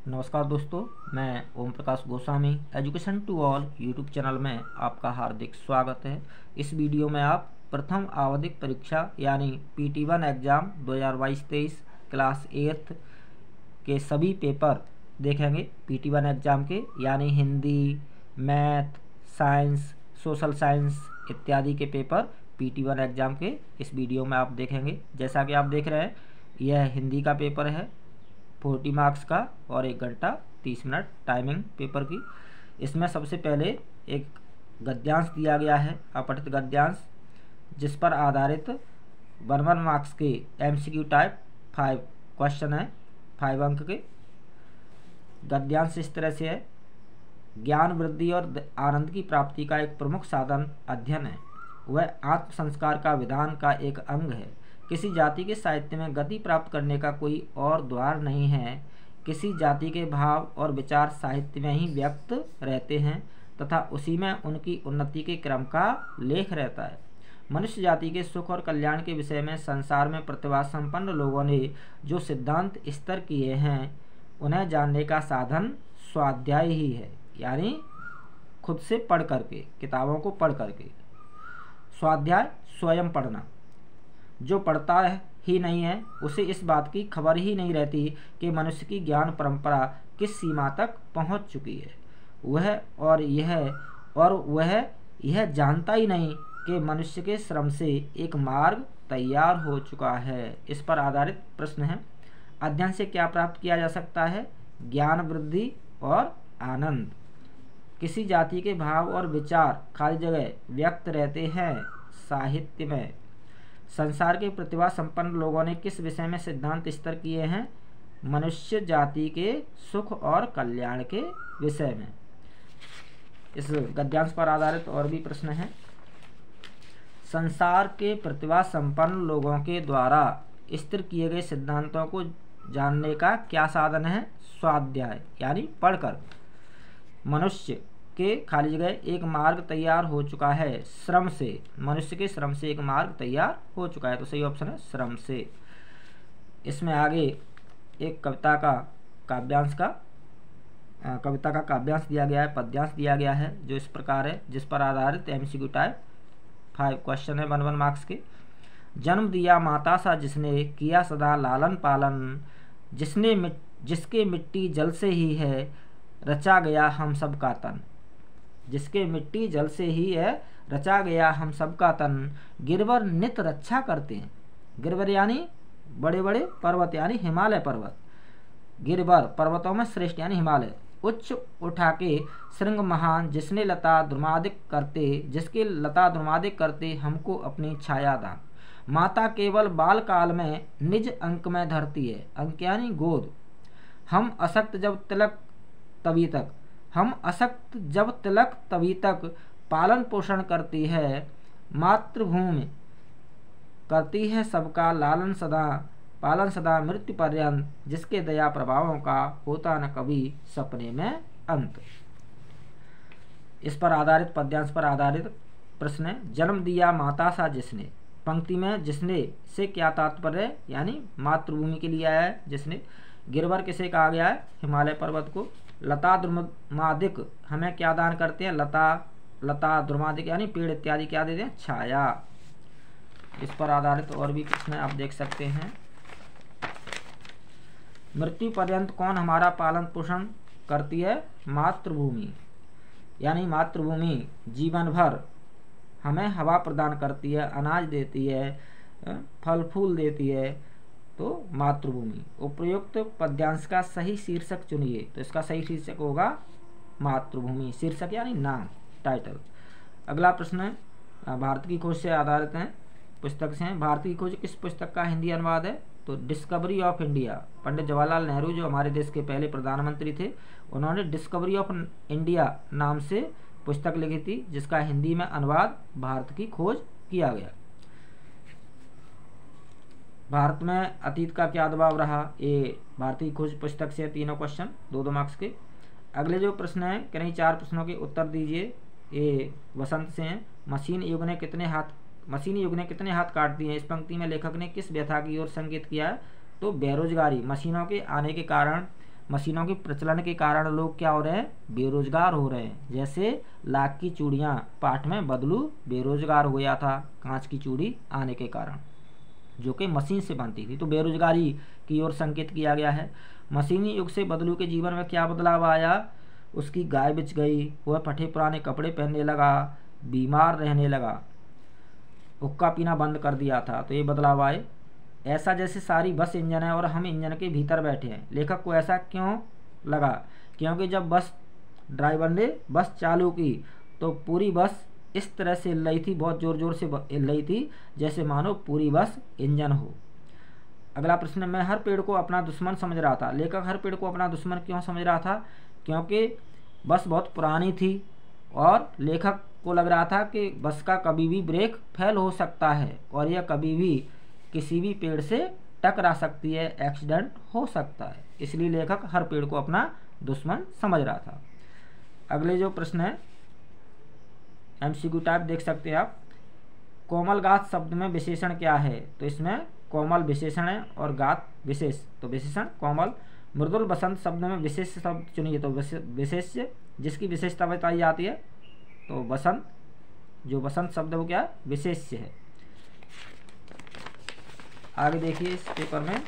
नमस्कार दोस्तों, मैं Om Prakash Goswami education to all YouTube channel में आपका हार्दिक स्वागत है। इस वीडियो में आप प्रथम आवधिक परीक्षा यानी PT1 एग्ज़ाम 2022-23 क्लास 8th के सभी पेपर देखेंगे। PT1 एग्ज़ाम के यानी Hindi, math, science, social science इत्यादि के पेपर PT1 एग्ज़ाम के इस वीडियो में आप देखेंगे। जैसा कि आप देख रहे हैं, यह हिंदी का पेपर है 40 मार्क्स का और 1 घंटा 30 मिनट टाइमिंग पेपर की। इसमें सबसे पहले एक गद्यांश दिया गया है, अपठित गद्यांश, जिस पर आधारित 1 मार्क्स के MCQ टाइप 5 क्वेश्चन है, 5 अंक के। गद्यांश इस तरह से है: ज्ञान वृद्धि और आनंद की प्राप्ति का एक प्रमुख साधन अध्ययन है। वह आत्म संस्कार का विधान का एक अंग है। किसी जाति के साहित्य में गति प्राप्त करने का कोई और द्वार नहीं है। किसी जाति के भाव और विचार साहित्य में ही व्यक्त रहते हैं तथा उसी में उनकी उन्नति के क्रम का लेख रहता है। मनुष्य जाति के सुख और कल्याण के विषय में संसार में प्रतिभा संपन्न लोगों ने जो सिद्धांत स्तर किए हैं, उन्हें जानने का साधन स्वाध्याय ही है, यानी खुद से पढ़ करके, किताबों को पढ़ करके। स्वाध्याय स्वयं पढ़ना। जो पढ़ता ही नहीं है उसे इस बात की खबर ही नहीं रहती कि मनुष्य की ज्ञान परंपरा किस सीमा तक पहुंच चुकी है। वह यह जानता ही नहीं कि मनुष्य के श्रम से एक मार्ग तैयार हो चुका है। इस पर आधारित प्रश्न है: अध्ययन से क्या प्राप्त किया जा सकता है? ज्ञान वृद्धि और आनंद। किसी जाति के भाव और विचार खाली जगह व्यक्त रहते हैं साहित्य में। संसार के प्रतिभा संपन्न लोगों ने किस विषय में सिद्धांत स्तर किए हैं? मनुष्य जाति के सुख और कल्याण के विषय में। इस गद्यांश पर आधारित और भी प्रश्न है: संसार के प्रतिभा संपन्न लोगों के द्वारा स्थिर किए गए सिद्धांतों को जानने का क्या साधन है? स्वाध्याय, यानी पढ़कर। मनुष्य के खाली जगह एक मार्ग तैयार हो चुका है श्रम से। मनुष्य के श्रम से एक मार्ग तैयार हो चुका है, तो सही ऑप्शन है श्रम से। इसमें आगे एक कविता का काव्यांश दिया गया है, पद्यांश दिया गया है, जो इस प्रकार है, जिस पर आधारित MCQ टाइप 5 क्वेश्चन है 1 मार्क्स के। जन्म दिया माता सा जिसने, किया सदा लालन पालन, जिसके मिट्टी जल से ही है, रचा गया हम सब का तन। जिसके मिट्टी जल से ही है, रचा गया हम सब का तन। गिरवर नित रक्षा करते हैं। गिरवर यानी बड़े बड़े पर्वत, यानी हिमालय पर्वत। गिरवर पर्वतों में श्रेष्ठ यानी हिमालय। उच्च उठा के श्रृंग महान, जिसके लता द्रुमादिक करते हमको अपनी छाया दान। माता केवल बाल काल में निज अंक में धरती है। अंक यानी गोद। हम असक्त जब तिलक तभी तक पालन पोषण करती है। मातृभूमि करती है सबका पालन सदा मृत्यु पर्यंत, जिसके दया प्रभावों का होता न कभी सपने में अंत। इस पर आधारित पद्यांश पर आधारित प्रश्न है: जन्म दिया माता सा जिसने। पंक्ति में जिसने से क्या तात्पर्य है? यानी मातृभूमि के लिए आया है जिसने। गिरवर किसे कहा गया है? हिमालय पर्वत को। लता द्रुमादिक हमें क्या दान करते हैं? लता द्रुमादिक यानी पेड़ इत्यादि क्या देते हैं? छाया। इस पर आधारित और भी प्रश्न आप देख सकते हैं। मृत्यु पर्यंत कौन हमारा पालन पोषण करती है? मातृभूमि। यानी मातृभूमि जीवन भर हमें हवा प्रदान करती है, अनाज देती है, फल फूल देती है, तो मातृभूमि। उपयुक्त पद्यांश का सही शीर्षक चुनिए। तो इसका सही शीर्षक होगा मातृभूमि। शीर्षक यानी नाम, टाइटल। अगला प्रश्न है भारत की खोज से आधारित है, पुस्तक से हैं। भारत की खोज किस पुस्तक का हिंदी अनुवाद है? तो discovery of India. Pandit Jawaharlal Nehru जो हमारे देश के पहले प्रधानमंत्री थे, उन्होंने डिस्कवरी ऑफ इंडिया नाम से पुस्तक लिखी थी, जिसका हिंदी में अनुवाद भारत की खोज किया गया। भारत में अतीत का क्या दबाव रहा? ये भारतीय खोज पुस्तक से तीनों क्वेश्चन 2-2 मार्क्स के। अगले जो प्रश्न है, कहीं 4 प्रश्नों के उत्तर दीजिए। ये वसंत से हैं। मशीनी युग ने कितने हाथ काट दिए? इस पंक्ति में लेखक ने किस व्यथा की ओर संकेत किया है? तो बेरोजगारी। मशीनों के आने के कारण मशीनों के प्रचलन के कारण लोग क्या हो रहे हैं, बेरोजगार हो रहे हैं। जैसे लाख की चूड़ियाँ पाठ में बदलू बेरोजगार हो गया था कांच की चूड़ी आने के कारण, जो कि मशीन से बनती थी, तो बेरोजगारी की ओर संकेत किया गया है। मशीनी युग से बदलू के जीवन में क्या बदलाव आया, उसकी गाय बिच गई, वह फटे पुराने कपड़े पहनने लगा, बीमार रहने लगा, हुक्का पीना बंद कर दिया था, तो ये बदलाव आए। ऐसा जैसे सारी बस इंजन है और हम इंजन के भीतर बैठे हैं। लेखक को ऐसा क्यों लगा, क्योंकि जब बस ड्राइवर ने बस चालू की तो पूरी बस इस तरह से हिल रही थी, बहुत ज़ोर ज़ोर से हिल रही थी, जैसे मानो पूरी बस इंजन हो। अगला प्रश्न, मैं हर पेड़ को अपना दुश्मन समझ रहा था। लेखक हर पेड़ को अपना दुश्मन क्यों समझ रहा था, क्योंकि बस बहुत पुरानी थी और लेखक को लग रहा था कि बस का कभी भी ब्रेक फेल हो सकता है और यह कभी भी किसी भी पेड़ से टकरा सकती है, एक्सीडेंट हो सकता है, इसलिए लेखक हर पेड़ को अपना दुश्मन समझ रहा था। अगले जो प्रश्न है एमसीक्यू टाइप देख सकते हैं आप। कोमल गात शब्द में विशेषण क्या है, तो इसमें कोमल विशेषण है और गात विशेष, तो विशेषण कोमल। मृदुल बसंत शब्द में विशेष शब्द चुनिए, तो विशेष जिसकी विशेषता बताई जाती है, तो बसंत, जो बसंत शब्द है वो क्या है, विशेष्य है। आगे देखिए इस पेपर में,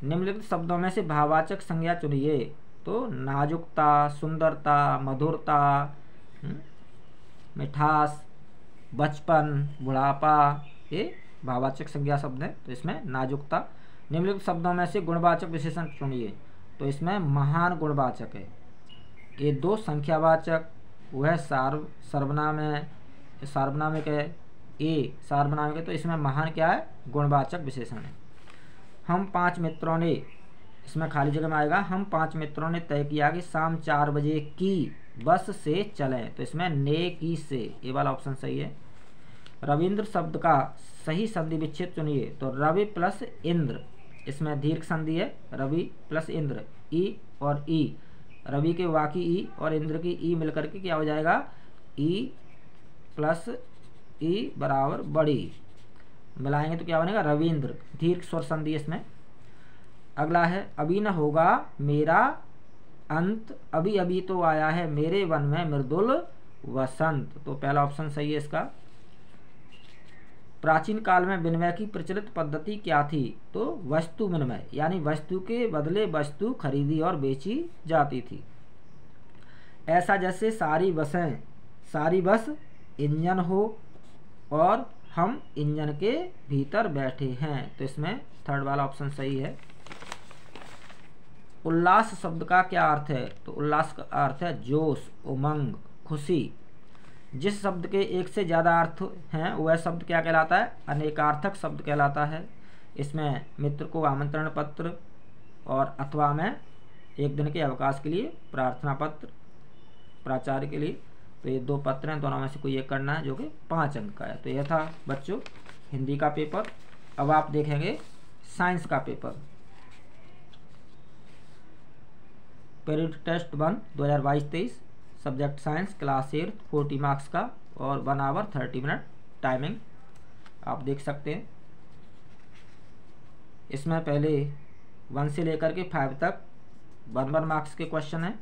निम्नलिखित शब्दों में से भाववाचक संज्ञा चुनिए, तो नाजुकता, सुंदरता, मधुरता, मिठास, बचपन, बुढ़ापा, ये भाववाचक संज्ञा शब्द है, तो इसमें नाजुकता। निम्नलिखित शब्दों में से गुणवाचक विशेषण चुनिए, तो इसमें महान गुणवाचक है। ये दो संख्यावाचक, वह सर्वनाम है, सार्वनामिक है, ए सार्वनामिक है, तो इसमें महान क्या है, गुणवाचक विशेषण है। हम 5 मित्रों ने, इसमें खाली जगह में आएगा, हम 5 मित्रों ने तय किया कि शाम 4 बजे की बस से चलें, तो इसमें ने की से, ये वाला ऑप्शन सही है। रविंद्र शब्द का सही संधि विच्छेद चुनिए, तो रवि प्लस इंद्र, इसमें दीर्घ संधि है, रवि प्लस इंद्र, ई और ई, रवि के वाकी ई और इंद्र की ई मिलकर के क्या हो जाएगा, ई प्लस ई बराबर बड़ी, मिलाएंगे तो क्या बनेगा, रविंद्र, दीर्घ स्वर संधि इसमें। अगला है, अभी न होगा मेरा अंत, अभी अभी तो आया है मेरे वन में मृदुल वसंत, तो पहला ऑप्शन सही है इसका। प्राचीन काल में विनिमय की प्रचलित पद्धति क्या थी, तो वस्तु विनिमय, यानी वस्तु के बदले वस्तु खरीदी और बेची जाती थी। ऐसा जैसे सारी बस इंजन हो और हम इंजन के भीतर बैठे हैं, तो इसमें थर्ड वाला ऑप्शन सही है। उल्लास शब्द का क्या अर्थ है, तो उल्लास का अर्थ है जोश, उमंग, खुशी। जिस शब्द के एक से ज़्यादा अर्थ हैं वह शब्द क्या कहलाता है, अनेकार्थक शब्द कहलाता है। इसमें मित्र को आमंत्रण पत्र और अथवा में 1 दिन के अवकाश के लिए प्रार्थना पत्र, प्राचार्य के लिए, तो ये 2 पत्र हैं, दोनों में से कोई एक करना है जो कि 5 अंक का है। तो यह था बच्चों हिंदी का पेपर। अब आप देखेंगे साइंस का paper, period test 1 2022-23, subject science, class 8, 40 marks का और 1 आवर 30 मिनट टाइमिंग आप देख सकते हैं। इसमें पहले 1 से लेकर के 5 तक 1 मार्क्स के क्वेश्चन हैं,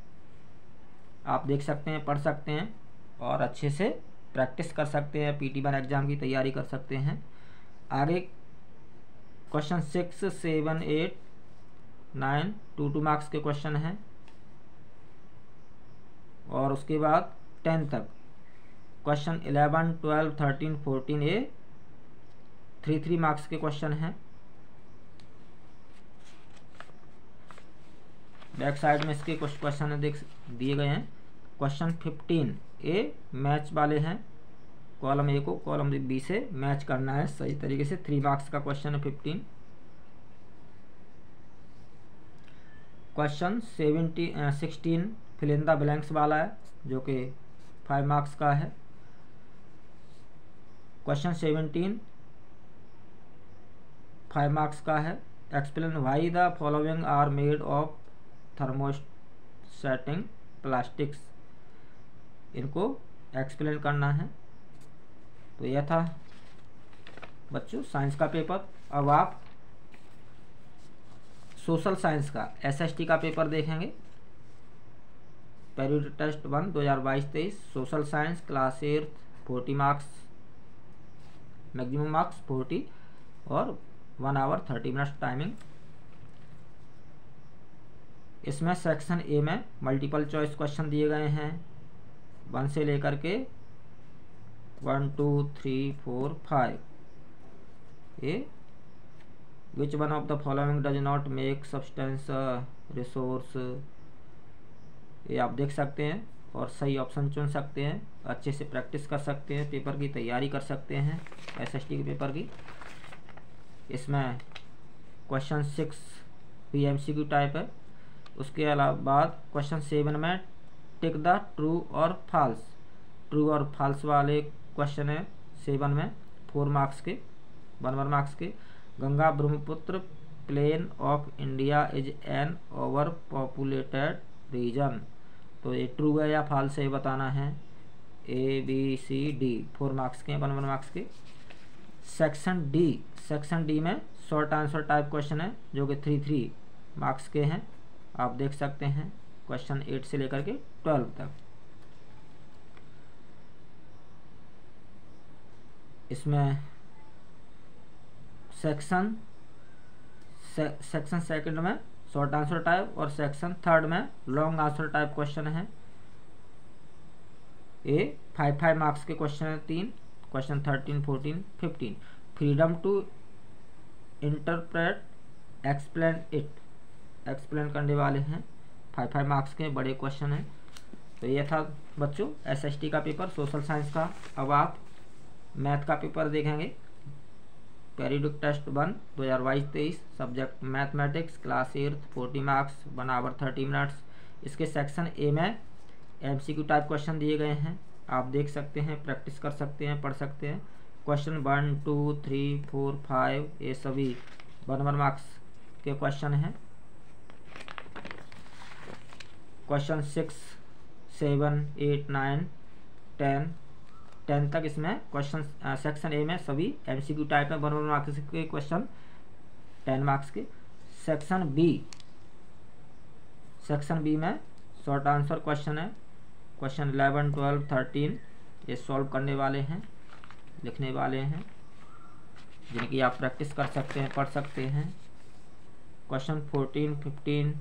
आप देख सकते हैं, पढ़ सकते हैं और अच्छे से प्रैक्टिस कर सकते हैं, PT1 एग्ज़ाम की तैयारी कर सकते हैं। आगे क्वेश्चन 6, 7, 8, 9 2 मार्क्स के क्वेश्चन हैं और उसके बाद 10 तक क्वेश्चन 11, 12, 13, 14 ये 3 मार्क्स के क्वेश्चन हैं। बैक साइड में इसके कुछ क्वेश्चन देख दिए गए हैं। क्वेश्चन 15 ये मैच वाले हैं, कॉलम ए को कॉलम बी से मैच करना है सही तरीके से, 3 मार्क्स का क्वेश्चन है 15। Question 16 fill in the blanks वाला है जो कि 5 मार्क्स का है। क्वेश्चन 17 5 मार्क्स का है। Explain why the following are made of thermosetting plastics, इनको एक्सप्लेन करना है। तो यह था बच्चों साइंस का पेपर। अब आप सोशल साइंस का SST का पेपर देखेंगे। Periodic test 1 2022-23 social science class 8 40 marks, maximum marks 40 और 1 आवर 30 मिनट्स टाइमिंग। इसमें सेक्शन ए में मल्टीपल चॉइस क्वेश्चन दिए गए हैं 1 से लेकर के 1 2 3 4 5। ए which one of the following does not make substance resource, ये आप देख सकते हैं और सही ऑप्शन चुन सकते हैं। अच्छे से प्रैक्टिस कर सकते हैं, पेपर की तैयारी कर सकते हैं SST के पेपर की। इसमें क्वेश्चन 6 भी MCQ टाइप है। उसके अलावा बाद क्वेश्चन 7 में टिक द ट्रू और फॉल्स, ट्रू और फॉल्स वाले क्वेश्चन है 7 में 4 मार्क्स के 1 मार्क्स के। Ganga Brahmaputra plain of India is an overpopulated region, तो ये ट्रू है या फॉल्स है ये बताना है। ABCD 4 मार्क्स के 1 मार्क्स के। सेक्शन डी में शॉर्ट आंसर टाइप क्वेश्चन है जो कि 3 मार्क्स के हैं, आप देख सकते हैं क्वेश्चन 8 से लेकर के 12 तक। इसमें सेक्शन सेकंड में शॉर्ट आंसर टाइप और सेक्शन थर्ड में लॉन्ग आंसर टाइप क्वेश्चन है। ये 5 मार्क्स के क्वेश्चन है 3, question 13 14 15। Freedom to interpret explain it, explain करने वाले हैं 5 मार्क्स के बड़े क्वेश्चन हैं। तो ये था बच्चों SST का पेपर सोशल साइंस का। अब आप मैथ का पेपर देखेंगे। Periodic test 1 2022-23 subject mathematics class 8 40 marks 1 hour 30 minutes. इसके सेक्शन ए में MCQ टाइप क्वेश्चन दिए गए हैं, आप देख सकते हैं, प्रैक्टिस कर सकते हैं, पढ़ सकते हैं। क्वेश्चन 1 2 3 4 5 ये सभी 1 मार्क्स के क्वेश्चन हैं। क्वेश्चन 6 7 8 9 10 तक इसमें क्वेश्चन सेक्शन ए में सभी MCQ टाइप में 1 मार्क्स के क्वेश्चन 10 मार्क्स के। सेक्शन बी में शॉर्ट आंसर क्वेश्चन है, क्वेश्चन 11 12 13 ये सॉल्व करने वाले हैं, लिखने वाले हैं, जिनकी आप प्रैक्टिस कर सकते हैं, पढ़ सकते हैं। क्वेश्चन 14 15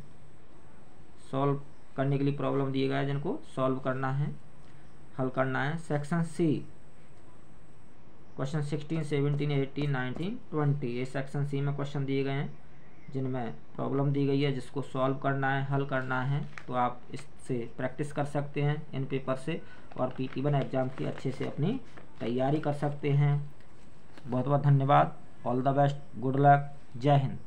सॉल्व करने के लिए प्रॉब्लम दिए गए हैं, जिनको सॉल्व करना है, हल करना है। सेक्शन सी क्वेश्चन 16 17 18 19 20 ये सेक्शन सी में क्वेश्चन दिए गए हैं, जिनमें प्रॉब्लम दी गई है, जिसको सॉल्व करना है, हल करना है। तो आप इससे प्रैक्टिस कर सकते हैं इन पेपर से, और PT1 एग्ज़ाम की अच्छे से अपनी तैयारी कर सकते हैं। बहुत बहुत धन्यवाद। All the best, good luck, जय हिंद।